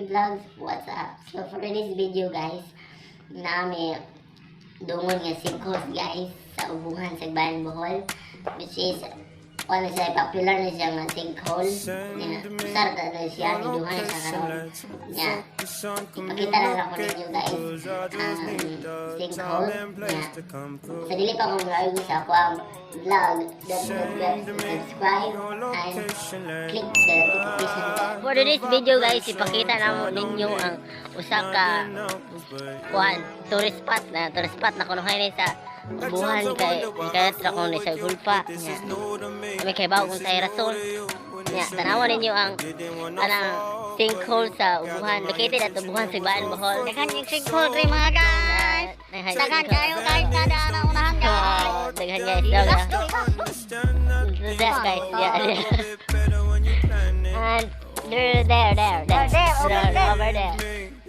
Vlogs. What's up? So for this video guys, nami dungon nga sinkos guys sa ubuhan sa Bayan Bohol, which is ano siya, popular na siya nga sinkhole. Usar na siya, niduhan siya karon. Nya, ipakita na lang ko ninyo guys ang sinkhole. Nya, sa dili pa kong nag sa ako ang vlog, don't forget to subscribe and click the notification bell. For this video guys, ipakita na mo ninyo ang usa ka tourist spot na kunuhay na sa ubuhan kay tra ko ni sa Gulpa nya kami kay bawo kung sa rason nya tanawan ninyo ang anang sinkhole sa ubuhan located at ubuhan sa Bayan Bohol. Daghan yung sinkhole rin mga guys. Daghan kayo guys, kada na unahan guys. Daghan guys daw that guys yeah. And there over there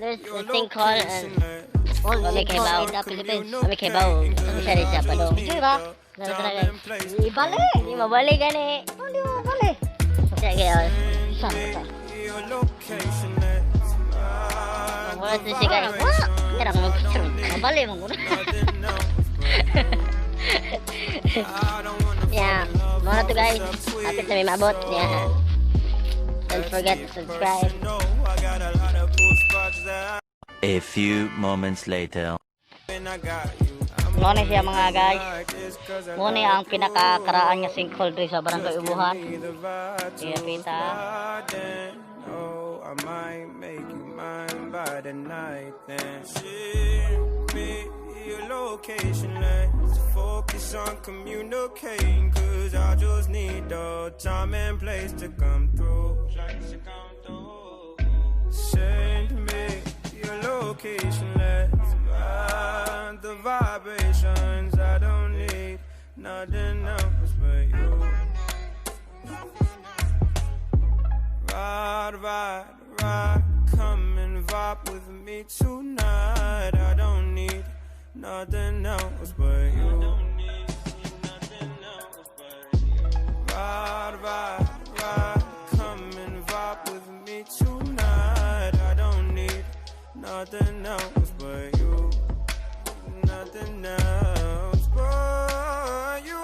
there's a sinkhole and kami kay bawo kami kay bawo siya rin siya palong tara guys Ibali. hindi mabalik gani Hindi mo bali. siya kaya Saan? wala sa siya guys tara ko mag-picture Mabali mo muna. yeah mga to guys kapit na may maabot yeah don't forget to subscribe. A few moments later. Muna siya mga guys. Muna ang pinakakaraan nga sinkhole dito sa barangay Ubuhan. Pinapita. Oh, I might make you mine by the night then. Ship me your location, let's focus on communicating, cause I just need the time and place to come through. Send me your location, let's find the vibrations. I don't need nothing else but you. Ride, come and vibe with me tonight. I don't need nothing else but you. Ride, come and vibe with me tonight. I don't need nothing else but you. Nothing else but you.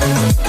Do